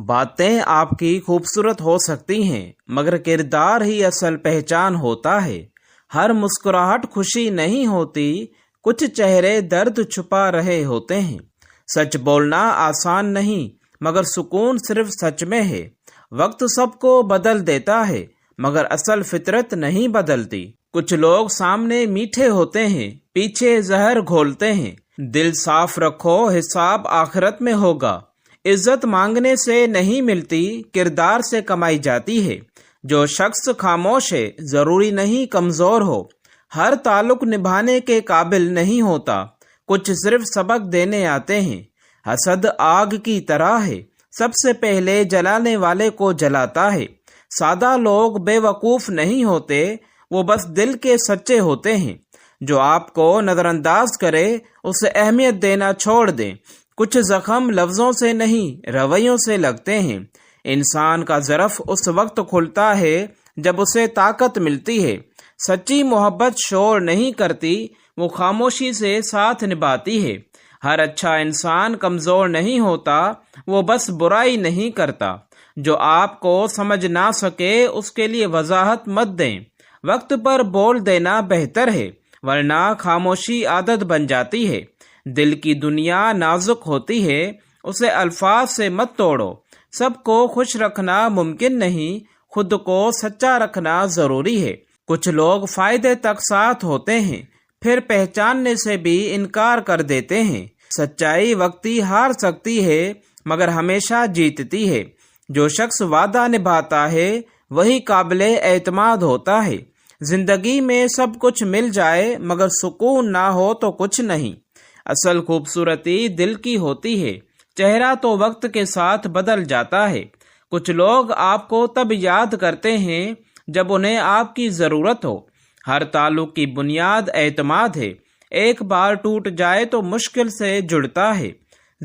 باتیں آپ کی خوبصورت ہو سکتی ہیں مگر کردار ہی اصل پہچان ہوتا ہے۔ ہر مسکراہٹ خوشی نہیں ہوتی، کچھ چہرے درد چھپا رہے ہوتے ہیں۔ سچ بولنا آسان نہیں مگر سکون صرف سچ میں ہے۔ وقت سب کو بدل دیتا ہے مگر اصل فطرت نہیں بدلتی۔ کچھ لوگ سامنے میٹھے ہوتے ہیں، پیچھے زہر گھولتے ہیں۔ دل صاف رکھو، حساب آخرت میں ہوگا۔ عزت مانگنے سے نہیں ملتی، کردار سے کمائی جاتی ہے۔ جو شخص خاموش ہے ضروری نہیں کمزور ہو۔ ہر تعلق نبھانے کے قابل نہیں ہوتا، کچھ صرف سبق دینے آتے ہیں۔ حسد آگ کی طرح ہے، سب سے پہلے جلانے والے کو جلاتا ہے۔ سادہ لوگ بے وقوف نہیں ہوتے، وہ بس دل کے سچے ہوتے ہیں۔ جو آپ کو نظر انداز کرے اسے اہمیت دینا چھوڑ دیں۔ کچھ زخم لفظوں سے نہیں رویوں سے لگتے ہیں۔ انسان کا ظرف اس وقت کھلتا ہے جب اسے طاقت ملتی ہے۔ سچی محبت شور نہیں کرتی، وہ خاموشی سے ساتھ نبھاتی ہے۔ ہر اچھا انسان کمزور نہیں ہوتا، وہ بس برائی نہیں کرتا۔ جو آپ کو سمجھ نہ سکے اس کے لیے وضاحت مت دیں۔ وقت پر بول دینا بہتر ہے ورنہ خاموشی عادت بن جاتی ہے۔ دل کی دنیا نازک ہوتی ہے، اسے الفاظ سے مت توڑو۔ سب کو خوش رکھنا ممکن نہیں، خود کو سچا رکھنا ضروری ہے۔ کچھ لوگ فائدے تک ساتھ ہوتے ہیں، پھر پہچاننے سے بھی انکار کر دیتے ہیں۔ سچائی وقتی ہار سکتی ہے مگر ہمیشہ جیتتی ہے۔ جو شخص وعدہ نبھاتا ہے وہی قابل اعتماد ہوتا ہے۔ زندگی میں سب کچھ مل جائے مگر سکون نہ ہو تو کچھ نہیں۔ اصل خوبصورتی دل کی ہوتی ہے، چہرہ تو وقت کے ساتھ بدل جاتا ہے۔ کچھ لوگ آپ کو تب یاد کرتے ہیں جب انہیں آپ کی ضرورت ہو۔ ہر تعلق کی بنیاد اعتماد ہے، ایک بار ٹوٹ جائے تو مشکل سے جڑتا ہے۔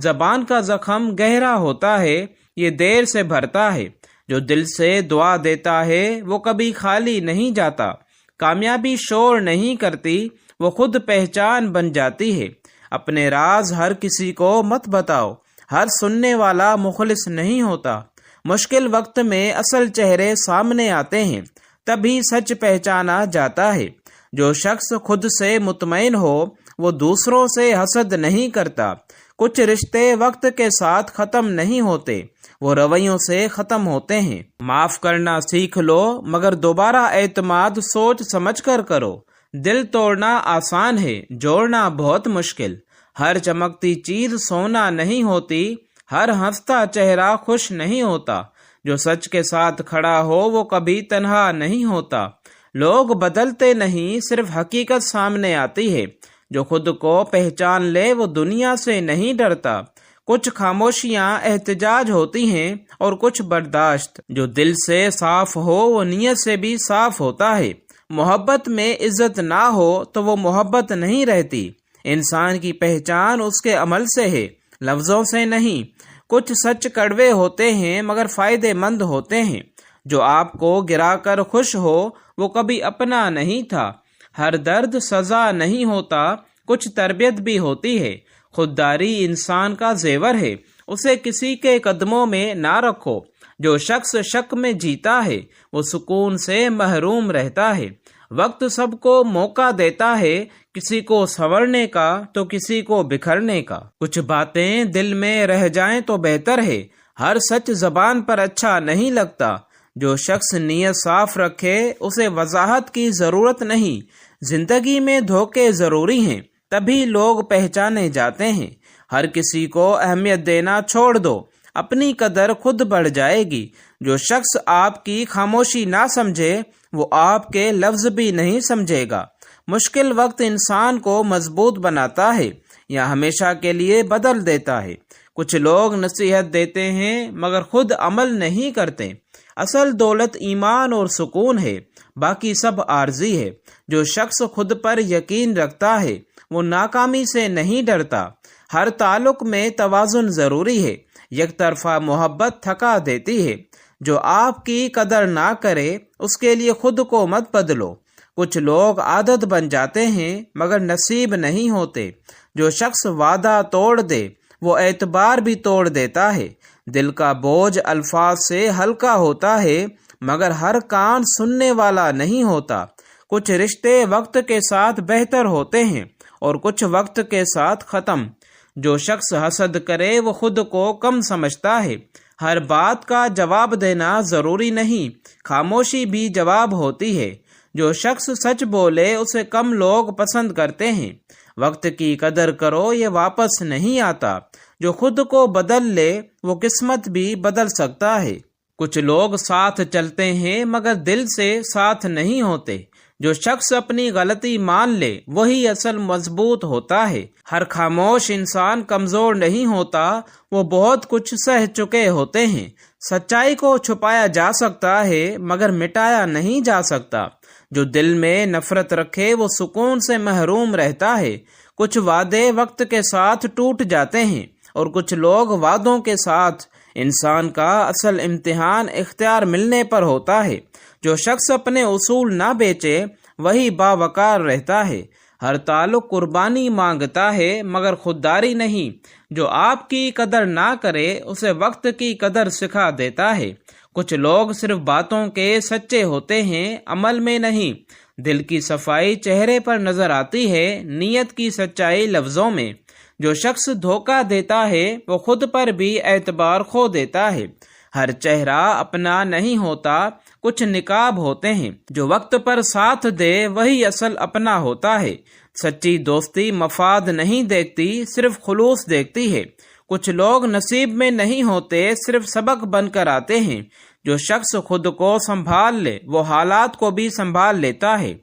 زبان کا زخم گہرا ہوتا ہے، یہ دیر سے بھرتا ہے۔ جو دل سے دعا دیتا ہے وہ کبھی خالی نہیں جاتا۔ کامیابی شور نہیں کرتی، وہ خود پہچان بن جاتی ہے۔ اپنے راز ہر کسی کو مت بتاؤ، ہر سننے والا مخلص نہیں ہوتا۔ مشکل وقت میں اصل چہرے سامنے آتے ہیں، تبھی سچ پہچانا جاتا ہے۔ جو شخص خود سے مطمئن ہو وہ دوسروں سے حسد نہیں کرتا۔ کچھ رشتے وقت کے ساتھ ختم نہیں ہوتے، وہ رویوں سے ختم ہوتے ہیں۔ معاف کرنا سیکھ لو مگر دوبارہ اعتماد سوچ سمجھ کر کرو۔ دل توڑنا آسان ہے، جوڑنا بہت مشکل۔ ہر چمکتی چیز سونا نہیں ہوتی، ہر ہنستا چہرہ خوش نہیں ہوتا۔ جو سچ کے ساتھ کھڑا ہو وہ کبھی تنہا نہیں ہوتا۔ لوگ بدلتے نہیں، صرف حقیقت سامنے آتی ہے۔ جو خود کو پہچان لے وہ دنیا سے نہیں ڈرتا۔ کچھ خاموشیاں احتجاج ہوتی ہیں اور کچھ برداشت۔ جو دل سے صاف ہو وہ نیت سے بھی صاف ہوتا ہے۔ محبت میں عزت نہ ہو تو وہ محبت نہیں رہتی۔ انسان کی پہچان اس کے عمل سے ہے، لفظوں سے نہیں۔ کچھ سچ کڑوے ہوتے ہیں مگر فائدے مند ہوتے ہیں۔ جو آپ کو گرا کر خوش ہو وہ کبھی اپنا نہیں تھا۔ ہر درد سزا نہیں ہوتا، کچھ تربیت بھی ہوتی ہے۔ خودداری انسان کا زیور ہے، اسے کسی کے قدموں میں نہ رکھو۔ جو شخص شک میں جیتا ہے وہ سکون سے محروم رہتا ہے۔ وقت سب کو موقع دیتا ہے، کسی کو سنورنے کا تو کسی کو بکھرنے کا۔ کچھ باتیں دل میں رہ جائیں تو بہتر ہے، ہر سچ زبان پر اچھا نہیں لگتا۔ جو شخص نیت صاف رکھے اسے وضاحت کی ضرورت نہیں۔ زندگی میں دھوکے ضروری ہیں، تبھی لوگ پہچانے جاتے ہیں۔ ہر کسی کو اہمیت دینا چھوڑ دو، اپنی قدر خود بڑھ جائے گی۔ جو شخص آپ کی خاموشی نہ سمجھے وہ آپ کے لفظ بھی نہیں سمجھے گا۔ مشکل وقت انسان کو مضبوط بناتا ہے یا ہمیشہ کے لیے بدل دیتا ہے۔ کچھ لوگ نصیحت دیتے ہیں مگر خود عمل نہیں کرتے۔ اصل دولت ایمان اور سکون ہے، باقی سب عارضی ہے۔ جو شخص خود پر یقین رکھتا ہے وہ ناکامی سے نہیں ڈرتا۔ ہر تعلق میں توازن ضروری ہے، یک طرفہ محبت تھکا دیتی ہے۔ جو آپ کی قدر نہ کرے اس کے لیے خود کو مت بدلو۔ کچھ لوگ عادت بن جاتے ہیں مگر نصیب نہیں ہوتے۔ جو شخص وعدہ توڑ دے وہ اعتبار بھی توڑ دیتا ہے۔ دل کا بوجھ الفاظ سے ہلکا ہوتا ہے مگر ہر کان سننے والا نہیں ہوتا۔ کچھ رشتے وقت کے ساتھ بہتر ہوتے ہیں اور کچھ وقت کے ساتھ ختم۔ جو شخص حسد کرے وہ خود کو کم سمجھتا ہے۔ ہر بات کا جواب دینا ضروری نہیں، خاموشی بھی جواب ہوتی ہے۔ جو شخص سچ بولے اسے کم لوگ پسند کرتے ہیں۔ وقت کی قدر کرو، یہ واپس نہیں آتا۔ جو خود کو بدل لے وہ قسمت بھی بدل سکتا ہے۔ کچھ لوگ ساتھ چلتے ہیں مگر دل سے ساتھ نہیں ہوتے۔ جو شخص اپنی غلطی مان لے وہی اصل مضبوط ہوتا ہے۔ ہر خاموش انسان کمزور نہیں ہوتا، وہ بہت کچھ سہ چکے ہوتے ہیں۔ سچائی کو چھپایا جا سکتا ہے مگر مٹایا نہیں جا سکتا۔ جو دل میں نفرت رکھے وہ سکون سے محروم رہتا ہے۔ کچھ وعدے وقت کے ساتھ ٹوٹ جاتے ہیں اور کچھ لوگ وعدوں کے ساتھ۔ انسان کا اصل امتحان اختیار ملنے پر ہوتا ہے۔ جو شخص اپنے اصول نہ بیچے وہی باوقار رہتا ہے۔ ہر تعلق قربانی مانگتا ہے مگر خودداری نہیں۔ جو آپ کی قدر نہ کرے اسے وقت کی قدر سکھا دیتا ہے۔ کچھ لوگ صرف باتوں کے سچے ہوتے ہیں، عمل میں نہیں۔ دل کی صفائی چہرے پر نظر آتی ہے، نیت کی سچائی لفظوں میں۔ جو شخص دھوکہ دیتا ہے وہ خود پر بھی اعتبار کھو دیتا ہے۔ ہر چہرہ اپنا نہیں ہوتا، کچھ نقاب ہوتے ہیں۔ جو وقت پر ساتھ دے وہی اصل اپنا ہوتا ہے۔ سچی دوستی مفاد نہیں دیکھتی، صرف خلوص دیکھتی ہے۔ کچھ لوگ نصیب میں نہیں ہوتے، صرف سبق بن کر آتے ہیں۔ جو شخص خود کو سنبھال لے وہ حالات کو بھی سنبھال لیتا ہے۔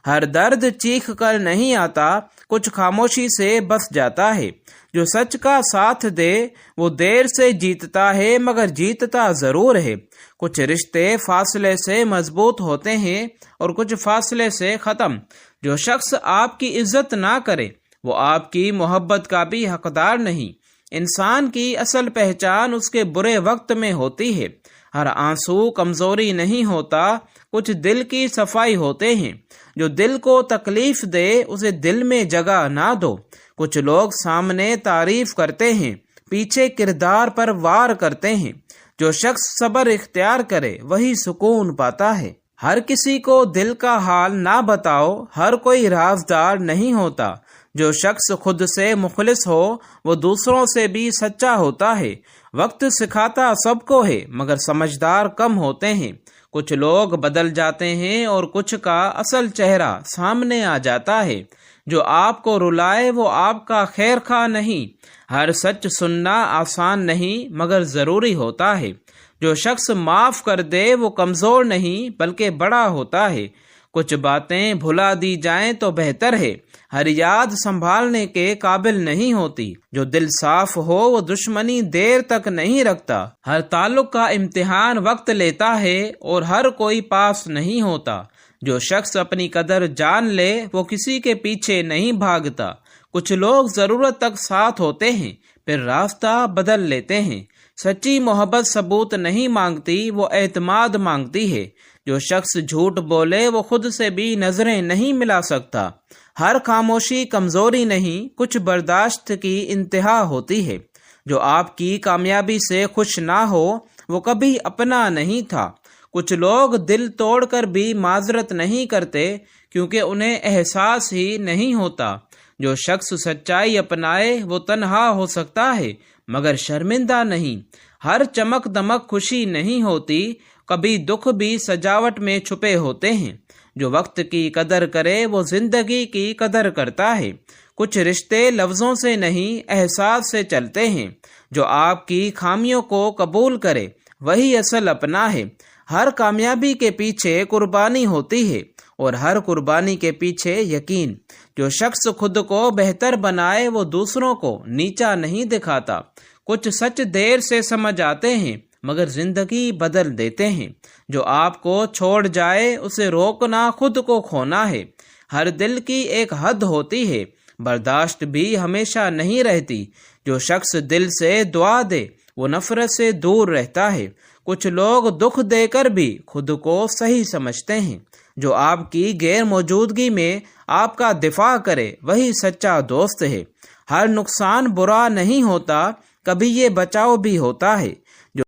ہر درد چیخ کر نہیں آتا، کچھ خاموشی سے بس جاتا ہے۔ جو سچ کا ساتھ دے وہ دیر سے جیتتا ہے مگر جیتتا ضرور ہے۔ کچھ رشتے فاصلے سے مضبوط ہوتے ہیں اور کچھ فاصلے سے ختم۔ جو شخص آپ کی عزت نہ کرے وہ آپ کی محبت کا بھی حقدار نہیں۔ انسان کی اصل پہچان اس کے برے وقت میں ہوتی ہے۔ ہر آنسو کمزوری نہیں ہوتا، کچھ دل کی صفائی ہوتے ہیں۔ جو دل کو تکلیف دے اسے دل میں جگہ نہ دو۔ کچھ لوگ سامنے تعریف کرتے ہیں، پیچھے کردار پر وار کرتے ہیں۔ جو شخص صبر اختیار کرے وہی سکون پاتا ہے۔ ہر کسی کو دل کا حال نہ بتاؤ، ہر کوئی رازدار نہیں ہوتا۔ جو شخص خود سے مخلص ہو وہ دوسروں سے بھی سچا ہوتا ہے۔ وقت سکھاتا سب کو ہے مگر سمجھدار کم ہوتے ہیں۔ کچھ لوگ بدل جاتے ہیں اور کچھ کا اصل چہرہ سامنے آ جاتا ہے۔ جو آپ کو رلائے وہ آپ کا خیر خواہ نہیں۔ ہر سچ سننا آسان نہیں مگر ضروری ہوتا ہے۔ جو شخص معاف کر دے وہ کمزور نہیں بلکہ بڑا ہوتا ہے۔ کچھ باتیں بھلا دی جائیں تو بہتر ہے، ہر یاد سنبھالنے کے قابل نہیں ہوتی۔ جو دل صاف ہو وہ دشمنی دیر تک نہیں رکھتا۔ ہر تعلق کا امتحان وقت لیتا ہے اور ہر کوئی پاس نہیں ہوتا۔ جو شخص اپنی قدر جان لے وہ کسی کے پیچھے نہیں بھاگتا۔ کچھ لوگ ضرورت تک ساتھ ہوتے ہیں پھر راستہ بدل لیتے ہیں۔ سچی محبت ثبوت نہیں مانگتی، وہ اعتماد مانگتی ہے۔ جو شخص جھوٹ بولے وہ خود سے بھی نظریں نہیں ملا سکتا۔ ہر خاموشی کمزوری نہیں، کچھ برداشت کی انتہا ہوتی ہے۔ جو آپ کی کامیابی سے خوش نہ ہو وہ کبھی اپنا نہیں تھا۔ کچھ لوگ دل توڑ کر بھی معذرت نہیں کرتے کیونکہ انہیں احساس ہی نہیں ہوتا۔ جو شخص سچائی اپنائے وہ تنہا ہو سکتا ہے مگر شرمندہ نہیں۔ ہر چمک دمک خوشی نہیں ہوتی، کبھی دکھ بھی سجاوٹ میں چھپے ہوتے ہیں۔ جو وقت کی قدر کرے وہ زندگی کی قدر کرتا ہے۔ کچھ رشتے لفظوں سے نہیں احساس سے چلتے ہیں۔ جو آپ کی خامیوں کو قبول کرے وہی اصل اپنا ہے۔ ہر کامیابی کے پیچھے قربانی ہوتی ہے اور ہر قربانی کے پیچھے یقین۔ جو شخص خود کو بہتر بنائے وہ دوسروں کو نیچا نہیں دکھاتا۔ کچھ سچ دیر سے سمجھ آتے ہیں مگر زندگی بدل دیتے ہیں۔ جو آپ کو چھوڑ جائے اسے روکنا خود کو کھونا ہے۔ ہر دل کی ایک حد ہوتی ہے، برداشت بھی ہمیشہ نہیں رہتی۔ جو شخص دل سے دعا دے وہ نفرت سے دور رہتا ہے۔ کچھ لوگ دکھ دے کر بھی خود کو صحیح سمجھتے ہیں۔ جو آپ کی غیر موجودگی میں آپ کا دفاع کرے وہی سچا دوست ہے۔ ہر نقصان برا نہیں ہوتا، کبھی یہ بچاؤ بھی ہوتا ہے۔